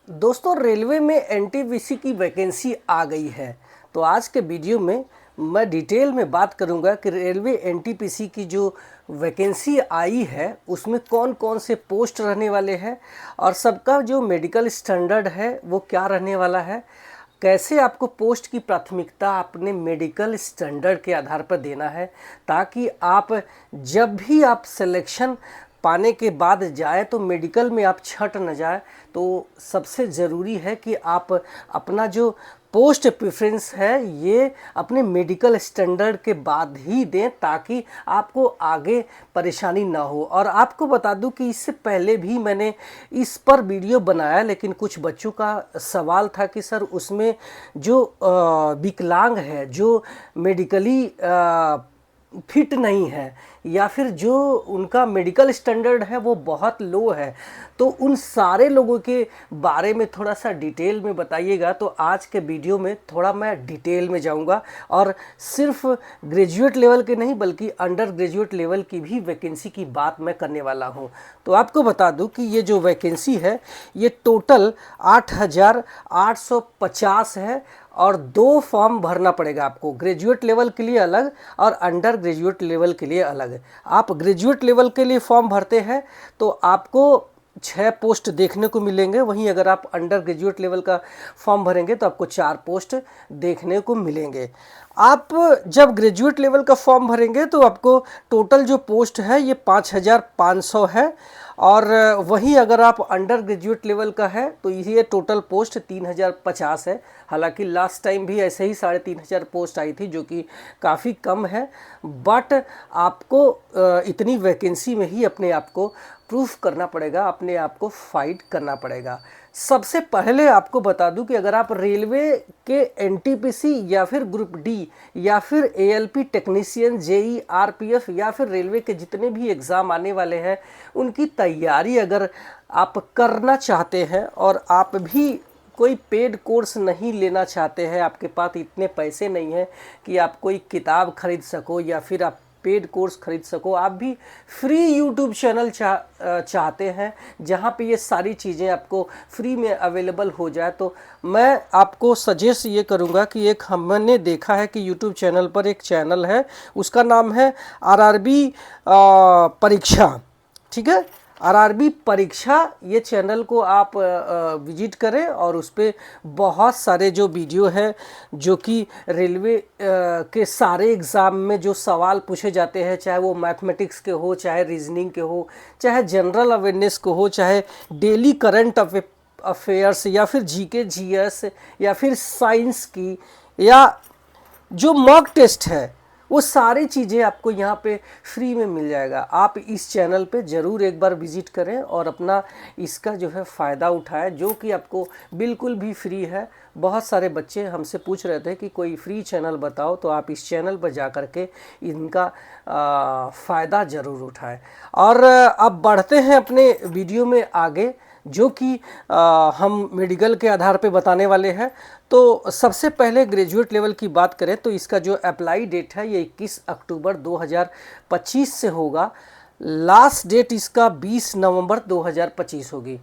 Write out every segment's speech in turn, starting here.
दोस्तों, रेलवे में एनटीपीसी की वैकेंसी आ गई है। तो आज के वीडियो में मैं डिटेल में बात करूंगा कि रेलवे एनटीपीसी की जो वैकेंसी आई है उसमें कौन कौन से पोस्ट रहने वाले हैं और सबका जो मेडिकल स्टैंडर्ड है वो क्या रहने वाला है, कैसे आपको पोस्ट की प्राथमिकता अपने मेडिकल स्टैंडर्ड के आधार पर देना है, ताकि आप जब भी आप सिलेक्शन पाने के बाद जाए तो मेडिकल में आप छट न जाए। तो सबसे ज़रूरी है कि आप अपना जो पोस्ट प्रेफरेंस है ये अपने मेडिकल स्टैंडर्ड के बाद ही दें, ताकि आपको आगे परेशानी ना हो। और आपको बता दूं कि इससे पहले भी मैंने इस पर वीडियो बनाया, लेकिन कुछ बच्चों का सवाल था कि सर उसमें जो विकलांग है, जो मेडिकली फिट नहीं है, या फिर जो उनका मेडिकल स्टैंडर्ड है वो बहुत लो है, तो उन सारे लोगों के बारे में थोड़ा सा डिटेल में बताइएगा। तो आज के वीडियो में थोड़ा मैं डिटेल में जाऊंगा और सिर्फ ग्रेजुएट लेवल के नहीं बल्कि अंडर ग्रेजुएट लेवल की भी वैकेंसी की बात मैं करने वाला हूं। तो आपको बता दूं कि ये जो वैकेंसी है ये टोटल 8,850 है और 2 फॉर्म भरना पड़ेगा आपको, ग्रेजुएट लेवल के लिए अलग और अंडर ग्रेजुएट लेवल के लिए अलग। आप ग्रेजुएट लेवल के लिए फॉर्म भरते हैं तो आपको 6 पोस्ट देखने को मिलेंगे, वहीं अगर आप अंडर ग्रेजुएट लेवल का फॉर्म भरेंगे तो आपको 4 पोस्ट देखने को मिलेंगे। आप जब ग्रेजुएट लेवल का फॉर्म भरेंगे तो आपको टोटल जो पोस्ट है ये 5,500 है, और वहीं अगर आप अंडर ग्रेजुएट लेवल का है तो ये टोटल पोस्ट 3,050 है। हालांकि लास्ट टाइम भी ऐसे ही 3,500 पोस्ट आई थी, जो कि काफ़ी कम है, बट आपको इतनी वैकेंसी में ही अपने आप को प्रूफ करना पड़ेगा, अपने आप को फाइट करना पड़ेगा। सबसे पहले आपको बता दूं कि अगर आप रेलवे के एनटीपीसी या फिर ग्रुप डी या फिर एएलपी टेक्नीशियन, जेई, आरपीएफ या फिर रेलवे के जितने भी एग्ज़ाम आने वाले हैं उनकी तैयारी अगर आप करना चाहते हैं और आप भी कोई पेड कोर्स नहीं लेना चाहते हैं, आपके पास इतने पैसे नहीं हैं कि आप कोई किताब खरीद सको या फिर आप पेड कोर्स खरीद सको, आप भी फ्री यूट्यूब चैनल चाहते हैं जहां पे ये सारी चीज़ें आपको फ्री में अवेलेबल हो जाए, तो मैं आपको सजेस्ट ये करूंगा कि एक हमने देखा है कि यूट्यूब चैनल पर एक चैनल है, उसका नाम है आरआरबी परीक्षा। ठीक है, आरआरबी परीक्षा, ये चैनल को आप विजिट करें और उस पर बहुत सारे जो वीडियो है जो कि रेलवे के सारे एग्ज़ाम में जो सवाल पूछे जाते हैं, चाहे वो मैथमेटिक्स के हो, चाहे रीजनिंग के हो, चाहे जनरल अवेयरनेस को हो, चाहे डेली करंट अफेयर्स या फिर जीके जीएस या फिर साइंस की, या जो मॉक टेस्ट है, वो सारी चीज़ें आपको यहाँ पे फ्री में मिल जाएगा। आप इस चैनल पे ज़रूर एक बार विज़िट करें और अपना इसका जो है फ़ायदा उठाएं, जो कि आपको बिल्कुल भी फ्री है। बहुत सारे बच्चे हमसे पूछ रहे थे कि कोई फ्री चैनल बताओ, तो आप इस चैनल पर जा कर के इनका फ़ायदा ज़रूर उठाएं। और अब बढ़ते हैं अपने वीडियो में आगे, जो कि हम मेडिकल के आधार पे बताने वाले हैं। तो सबसे पहले ग्रेजुएट लेवल की बात करें तो इसका जो अप्लाई डेट है ये 21 अक्टूबर 2025 से होगा। लास्ट डेट इसका 20 नवंबर 2025 होगी।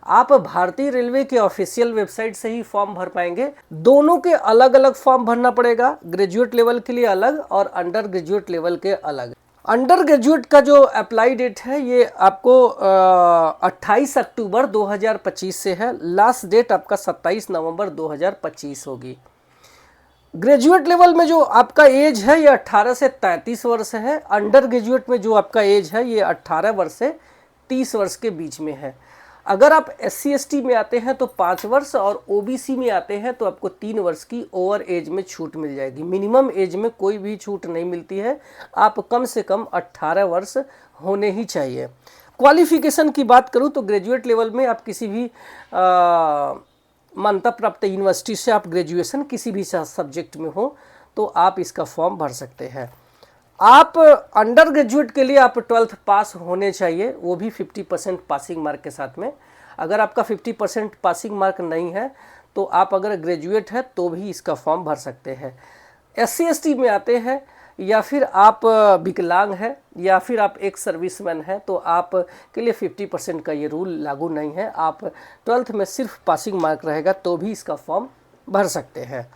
आप भारतीय रेलवे के ऑफिशियल वेबसाइट से ही फॉर्म भर पाएंगे। दोनों के अलग अलग फॉर्म भरना पड़ेगा, ग्रेजुएट लेवल के लिए अलग और अंडर ग्रेजुएट लेवल के अलग। अंडर ग्रेजुएट का जो अप्लाई डेट है ये आपको 28 अक्टूबर 2025 से है। लास्ट डेट आपका 27 नवंबर 2025 होगी। ग्रेजुएट लेवल में जो आपका एज है ये 18 से 33 वर्ष है। अंडर ग्रेजुएट में जो आपका एज है ये 18 वर्ष से 30 वर्ष के बीच में है। अगर आप SC/ST में आते हैं तो 5 वर्ष, और OBC में आते हैं तो आपको 3 वर्ष की ओवर एज में छूट मिल जाएगी। मिनिमम एज में कोई भी छूट नहीं मिलती है, आप कम से कम 18 वर्ष होने ही चाहिए। क्वालिफिकेशन की बात करूं तो ग्रेजुएट लेवल में आप किसी भी मान्यता प्राप्त यूनिवर्सिटी से आप ग्रेजुएशन किसी भी सब्जेक्ट में हो तो आप इसका फॉर्म भर सकते हैं। आप अंडर ग्रेजुएट के लिए आप 12th पास होने चाहिए, वो भी 50% पासिंग मार्क के साथ में। अगर आपका 50% पासिंग मार्क नहीं है तो आप अगर ग्रेजुएट है तो भी इसका फॉर्म भर सकते हैं। SC/ST में आते हैं या फिर आप विकलांग हैं, या फिर आप एक सर्विसमैन हैं, तो आप के लिए 50% का ये रूल लागू नहीं है। आप 12th में सिर्फ पासिंग मार्क रहेगा तो भी इसका फॉर्म भर सकते हैं।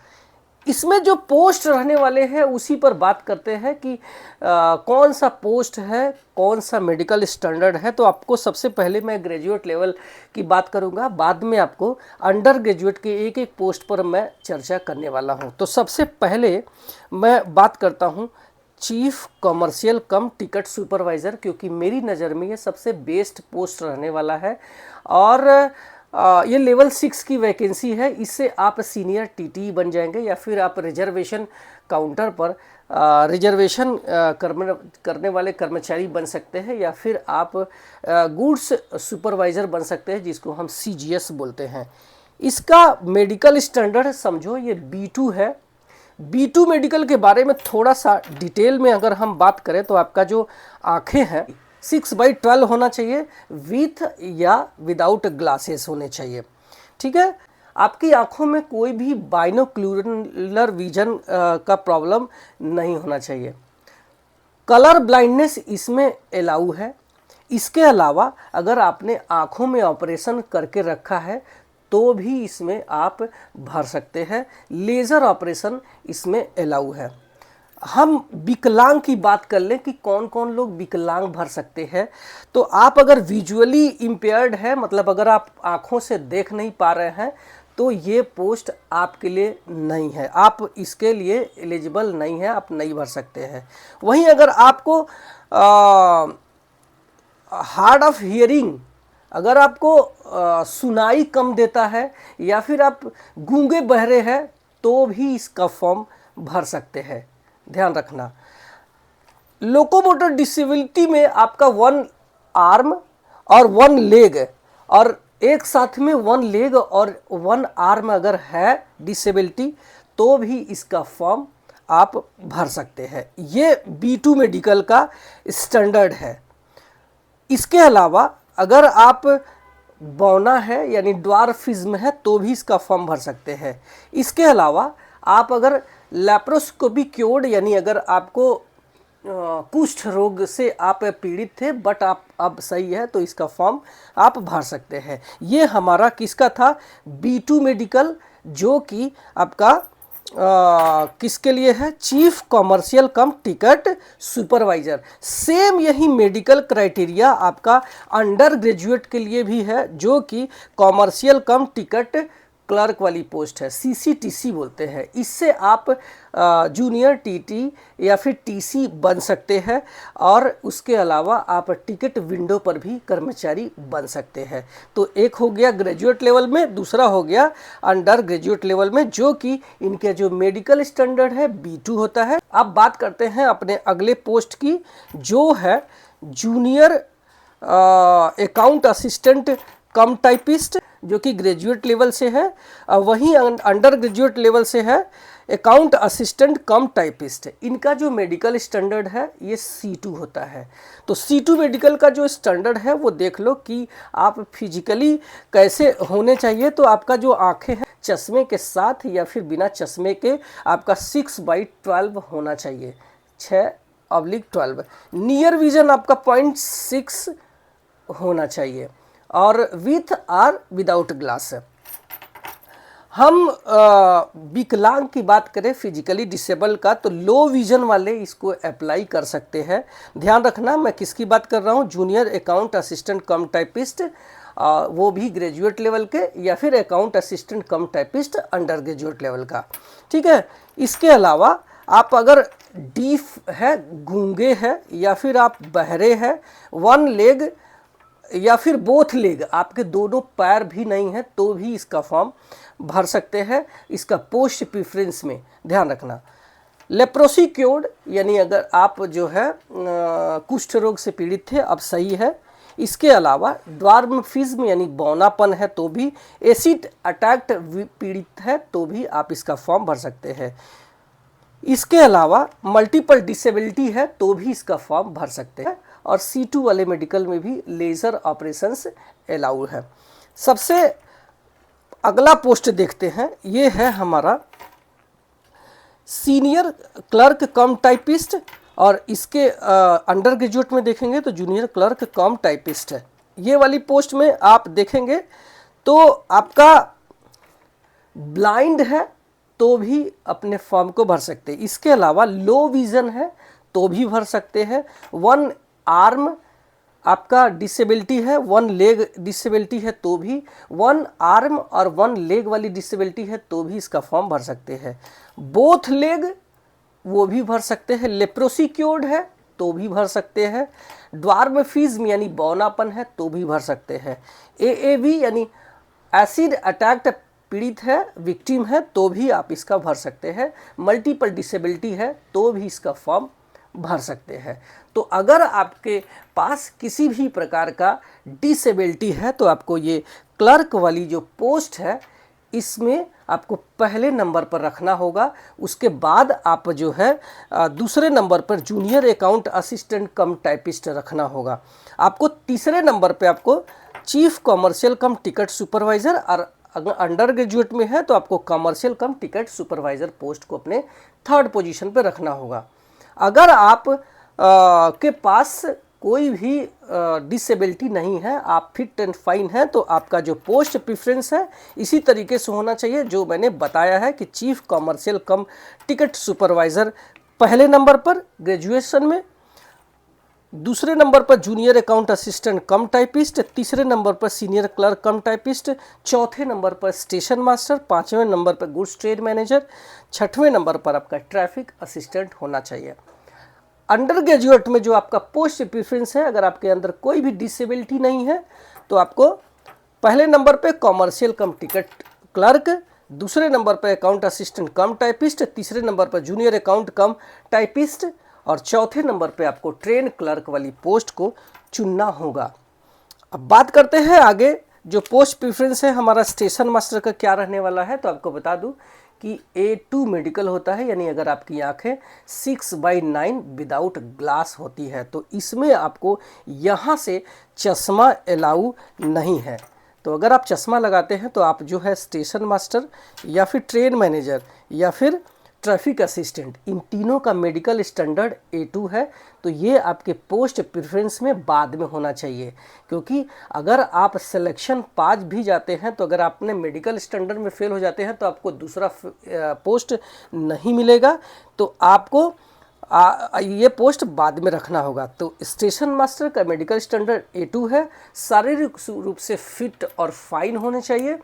इसमें जो पोस्ट रहने वाले हैं उसी पर बात करते हैं कि कौन सा पोस्ट है, कौन सा मेडिकल स्टैंडर्ड है। तो आपको सबसे पहले मैं ग्रेजुएट लेवल की बात करूंगा, बाद में आपको अंडर ग्रेजुएट के एक एक पोस्ट पर मैं चर्चा करने वाला हूं। तो सबसे पहले मैं बात करता हूं चीफ कमर्शियल कम टिकट सुपरवाइज़र, क्योंकि मेरी नज़र में ये सबसे बेस्ट पोस्ट रहने वाला है। और ये लेवल 6 की वैकेंसी है। इससे आप सीनियर टीटी बन जाएंगे, या फिर आप रिजर्वेशन काउंटर पर रिजर्वेशन करने वाले कर्मचारी बन सकते हैं, या फिर आप गुड्स सुपरवाइज़र बन सकते हैं, जिसको हम CGS बोलते हैं। इसका मेडिकल स्टैंडर्ड समझो ये B2 है। B2 मेडिकल के बारे में थोड़ा सा डिटेल में अगर हम बात करें तो आपका जो आँखें हैं 6/12 होना चाहिए, विथ या विदाउट ग्लासेस होने चाहिए। ठीक है, आपकी आंखों में कोई भी बाइनोक्लूलर विजन का प्रॉब्लम नहीं होना चाहिए। कलर ब्लाइंडनेस इसमें अलाउ है। इसके अलावा अगर आपने आंखों में ऑपरेशन करके रखा है तो भी इसमें आप भर सकते हैं। लेज़र ऑपरेशन इसमें अलाउ है। हम विकलांग की बात कर लें कि कौन कौन लोग विकलांग भर सकते हैं। तो आप अगर विजुअली इम्पेयर्ड है, मतलब अगर आप आँखों से देख नहीं पा रहे हैं, तो ये पोस्ट आपके लिए नहीं है, आप इसके लिए एलिजिबल नहीं है, आप नहीं भर सकते हैं। वहीं अगर आपको हार्ड ऑफ हियरिंग, अगर आपको सुनाई कम देता है, या फिर आप गूंगे बहरे हैं, तो भी इसका फॉर्म भर सकते हैं। ध्यान रखना, लोकोमोटर डिसेबिलिटी में आपका 1 आर्म और 1 लेग, और एक साथ में 1 लेग और 1 आर्म अगर है डिसेबिलिटी, तो भी इसका फॉर्म आप भर सकते हैं। ये B2 मेडिकल का स्टैंडर्ड है। इसके अलावा अगर आप बौना है यानी ड्वार्फिज्म है, तो भी इसका फॉर्म भर सकते हैं। इसके अलावा आप अगर लैप्रोस्कोपी क्योर्ड, यानी अगर आपको कुष्ठ रोग से आप पीड़ित थे बट आप अब सही है, तो इसका फॉर्म आप भर सकते हैं। ये हमारा किसका था, B2 मेडिकल, जो कि आपका किसके लिए है, चीफ कॉमर्शियल कम टिकट सुपरवाइजर। सेम यही मेडिकल क्राइटेरिया आपका अंडर ग्रेजुएट के लिए भी है, जो कि कॉमर्शियल कम टिकट क्लर्क वाली पोस्ट है, CCTC बोलते हैं। इससे आप जूनियर TT या फिर TC बन सकते हैं, और उसके अलावा आप टिकट विंडो पर भी कर्मचारी बन सकते हैं। तो एक हो गया ग्रेजुएट लेवल में, दूसरा हो गया अंडर ग्रेजुएट लेवल में, जो कि इनके जो मेडिकल स्टैंडर्ड है B2 होता है। अब बात करते हैं अपने अगले पोस्ट की, जो है जूनियर अकाउंट असिस्टेंट कम टाइपिस्ट, जो कि ग्रेजुएट लेवल से है। वहीं अंडर ग्रेजुएट लेवल से है अकाउंट असिस्टेंट कम टाइपिस्ट। इनका जो मेडिकल स्टैंडर्ड है ये C2 होता है। तो C2 मेडिकल का जो स्टैंडर्ड है वो देख लो कि आप फिजिकली कैसे होने चाहिए। तो आपका जो आंखें हैं चश्मे के साथ या फिर बिना चश्मे के आपका 6/12 होना चाहिए, 6/12। नियर विजन आपका 0.6 होना चाहिए, और विथ आर विदाउट ग्लास। हम विकलांग की बात करें, फिजिकली डिसेबल का, तो लो विजन वाले इसको अप्लाई कर सकते हैं। ध्यान रखना मैं किसकी बात कर रहा हूँ, जूनियर अकाउंट असिस्टेंट कम टाइपिस्ट, वो भी ग्रेजुएट लेवल के, या फिर अकाउंट असिस्टेंट कम टाइपिस्ट अंडर ग्रेजुएट लेवल का। ठीक है, इसके अलावा आप अगर डीफ है, गूंगे है, या फिर आप बहरे हैं, 1 लेग या फिर बोथ लेग, आपके दोनों पैर भी नहीं है, तो भी इसका फॉर्म भर सकते हैं। इसका पोस्ट प्रेफरेंस में ध्यान रखना। लेप्रोसी क्योर्ड, यानी अगर आप जो है कुष्ठ रोग से पीड़ित थे, अब सही है। इसके अलावा ड्वार्फिज्म यानी बौनापन है, तो भी एसिड अटैक्ट पीड़ित है, तो भी आप इसका फॉर्म भर सकते हैं। इसके अलावा मल्टीपल डिसेबिलिटी है, तो भी इसका फॉर्म भर सकते हैं। और C2 वाले मेडिकल में भी लेज़र ऑपरेशंस अलाउ है। सबसे अगला पोस्ट देखते हैं, ये है हमारा सीनियर क्लर्क कम टाइपिस्ट, और इसके अंडर ग्रेजुएट में देखेंगे तो जूनियर क्लर्क कम टाइपिस्ट है। ये वाली पोस्ट में आप देखेंगे तो आपका ब्लाइंड है तो भी अपने फॉर्म को भर सकते हैं। इसके अलावा लो विजन है तो भी भर सकते हैं। वन आर्म आपका डिसेबिलिटी है, वन लेग डिसेबिलिटी है तो भी, वन आर्म और वन लेग वाली डिसेबिलिटी है तो भी इसका फॉर्म भर सकते हैं। बोथ लेग वो भी भर सकते हैं। लेप्रोसी क्योर्ड है तो भी भर सकते हैं। ड्वार्फिज्म यानी बौनापन है तो भी भर सकते हैं। एएवी यानी एसिड अटैक्ड पीड़ित है, विक्टिम है तो भी आप इसका भर सकते हैं। मल्टीपल डिसेबिलिटी है तो भी इसका फॉर्म भर सकते हैं। तो अगर आपके पास किसी भी प्रकार का डिसेबिलिटी है तो आपको ये क्लर्क वाली जो पोस्ट है इसमें आपको पहले नंबर पर रखना होगा। उसके बाद आप जो है दूसरे नंबर पर जूनियर अकाउंट असिस्टेंट कम टाइपिस्ट रखना होगा। आपको तीसरे नंबर पे आपको चीफ कॉमर्शियल कम टिकट सुपरवाइज़र, और अगर अंडर ग्रेजुएट में है तो आपको कमर्शियल कम टिकट सुपरवाइज़र पोस्ट को अपने थर्ड पोजीशन पे रखना होगा। अगर आप के पास कोई भी डिसेबिलिटी नहीं है, आप फिट एंड फाइन हैं, तो आपका जो पोस्ट प्रेफरेंस है इसी तरीके से होना चाहिए जो मैंने बताया है कि चीफ कमर्शियल कम टिकट सुपरवाइज़र पहले नंबर पर ग्रेजुएशन में, दूसरे नंबर पर जूनियर अकाउंट असिस्टेंट कम टाइपिस्ट, तीसरे नंबर पर सीनियर क्लर्क कम टाइपिस्ट, चौथे नंबर पर स्टेशन मास्टर, पाँचवें नंबर पर गुड्स ट्रेड मैनेजर, छठवें नंबर पर आपका ट्रैफिक असिस्टेंट होना चाहिए। अंडर ग्रेजुएट में जो आपका पोस्ट प्रेफरेंस है, अगर आपके अंदर कोई भी डिसेबिलिटी नहीं है तो आपको पहले नंबर पे कॉमर्शियल कम टिकट क्लर्क, दूसरे नंबर पर अकाउंट असिस्टेंट कम टाइपिस्ट, तीसरे नंबर पर जूनियर अकाउंट कम टाइपिस्ट, और चौथे नंबर पे आपको ट्रेन क्लर्क वाली पोस्ट को चुनना होगा। अब बात करते हैं आगे जो पोस्ट प्रेफरेंस है हमारा स्टेशन मास्टर का क्या रहने वाला है। तो आपको बता दूं कि A2 मेडिकल होता है, यानी अगर आपकी आंखें 6/9 विदाउट ग्लास होती है तो इसमें आपको यहाँ से चश्मा अलाउ नहीं है। तो अगर आप चश्मा लगाते हैं तो आप जो है स्टेशन मास्टर या फिर ट्रेन मैनेजर या फिर ट्रैफिक असिस्टेंट, इन तीनों का मेडिकल स्टैंडर्ड A2 है। तो ये आपके पोस्ट प्रेफरेंस में बाद में होना चाहिए, क्योंकि अगर आप सिलेक्शन पास भी जाते हैं तो अगर आपने मेडिकल स्टैंडर्ड में फेल हो जाते हैं तो आपको दूसरा पोस्ट नहीं मिलेगा, तो आपको ये पोस्ट बाद में रखना होगा। तो स्टेशन मास्टर का मेडिकल स्टैंडर्ड A2 है, शारीरिक रूप से फिट और फाइन होने चाहिए।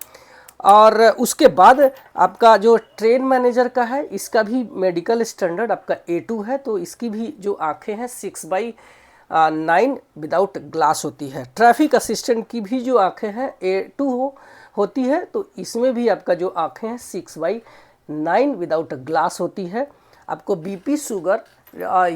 और उसके बाद आपका जो ट्रेन मैनेजर का है इसका भी मेडिकल स्टैंडर्ड आपका A2 है, तो इसकी भी जो आंखें हैं 6/9 विदाउट ग्लास होती है। ट्रैफिक असिस्टेंट की भी जो आंखें हैं A2 होती है, तो इसमें भी आपका जो आंखें हैं 6/9 विदाउट ग्लास होती है। आपको BP शुगर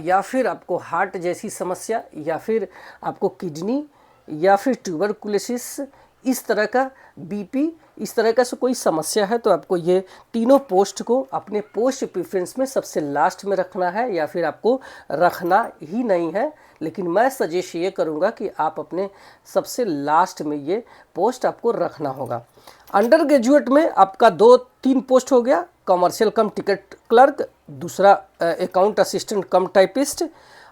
या फिर आपको हार्ट जैसी समस्या या फिर आपको किडनी या फिर ट्यूबरकुलोसिस, इस तरह का BP, इस तरह का कोई समस्या है तो आपको ये तीनों पोस्ट को अपने पोस्ट प्रेफरेंस में सबसे लास्ट में रखना है, या फिर आपको रखना ही नहीं है। लेकिन मैं सजेस्ट ये करूँगा कि आप अपने सबसे लास्ट में ये पोस्ट आपको रखना होगा। अंडर ग्रेजुएट में आपका 2-3 पोस्ट हो गया, कमर्शियल कम टिकट क्लर्क, दूसरा अकाउंट असिस्टेंट कम टाइपिस्ट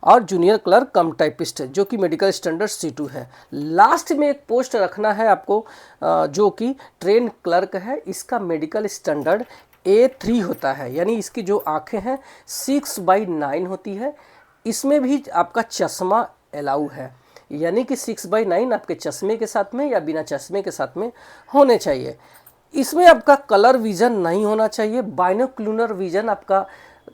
और जूनियर क्लर्क कम टाइपिस्ट, जो कि मेडिकल स्टैंडर्ड C2 है। लास्ट में एक पोस्ट रखना है आपको जो कि ट्रेन क्लर्क है, इसका मेडिकल स्टैंडर्ड A3 होता है, यानी इसकी जो आंखें हैं 6/9 होती है। इसमें भी आपका चश्मा अलाउ है, यानी कि 6/9 आपके चश्मे के साथ में या बिना चश्मे के साथ में होने चाहिए। इसमें आपका कलर विज़न नहीं होना चाहिए, बाइनोक्लूनर विज़न आपका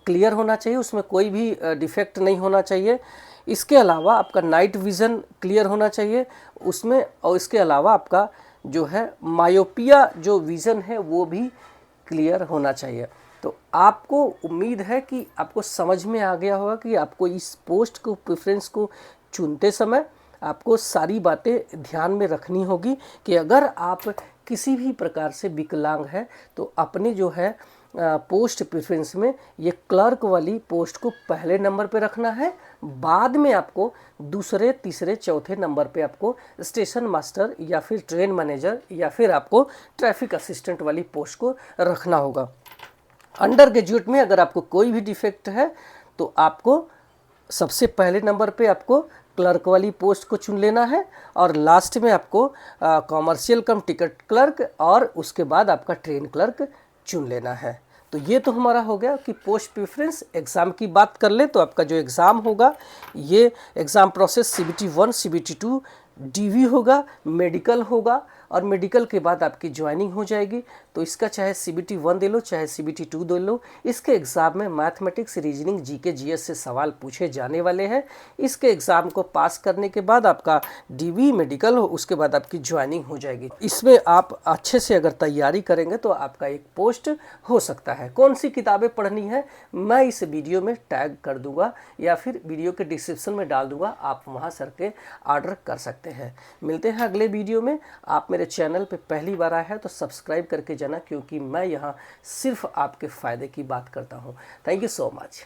क्लियर होना चाहिए, उसमें कोई भी डिफेक्ट नहीं होना चाहिए। इसके अलावा आपका नाइट विज़न क्लियर होना चाहिए उसमें, और इसके अलावा आपका जो है मायोपिया जो विज़न है वो भी क्लियर होना चाहिए। तो आपको उम्मीद है कि आपको समझ में आ गया होगा कि आपको इस पोस्ट को प्रेफरेंस को चुनते समय आपको सारी बातें ध्यान में रखनी होगी कि अगर आप किसी भी प्रकार से विकलांग है तो अपने जो है पोस्ट प्रेफरेंस में ये क्लर्क वाली पोस्ट को पहले नंबर पे रखना है, बाद में आपको दूसरे, तीसरे, चौथे नंबर पे आपको स्टेशन मास्टर या फिर ट्रेन मैनेजर या फिर आपको ट्रैफिक असिस्टेंट वाली पोस्ट को रखना होगा। अंडर ग्रेजुएट में अगर आपको कोई भी डिफेक्ट है तो आपको सबसे पहले नंबर पे आपको क्लर्क वाली पोस्ट को चुन लेना है और लास्ट में आपको कॉमर्शियल कम टिकट क्लर्क और उसके बाद आपका ट्रेन क्लर्क चुन लेना है। तो ये तो हमारा हो गया कि पोस्ट प्रेफरेंस। एग्ज़ाम की बात कर ले तो आपका जो एग्ज़ाम होगा ये exam process CBT 1 CBT 2 DV होगा, मेडिकल होगा और मेडिकल के बाद आपकी ज्वाइनिंग हो जाएगी। तो इसका चाहे CBT 1 दे लो चाहे CBT 2 दे लो, इसके एग्ज़ाम में मैथमेटिक्स, रीजनिंग, GK GS से सवाल पूछे जाने वाले हैं। इसके एग्ज़ाम को पास करने के बाद आपका DV मेडिकल हो, उसके बाद आपकी ज्वाइनिंग हो जाएगी। इसमें आप अच्छे से अगर तैयारी करेंगे तो आपका एक पोस्ट हो सकता है। कौन सी किताबें पढ़नी है मैं इस वीडियो में टैग कर दूंगा या फिर वीडियो के डिस्क्रिप्शन में डाल दूंगा, आप वहां सर के ऑर्डर कर सकते हैं। मिलते हैं अगले वीडियो में। आप मेरे चैनल पे पहली बार आए हैं तो सब्सक्राइब करके जाना, क्योंकि मैं यहाँ सिर्फ आपके फ़ायदे की बात करता हूँ। Thank you so much.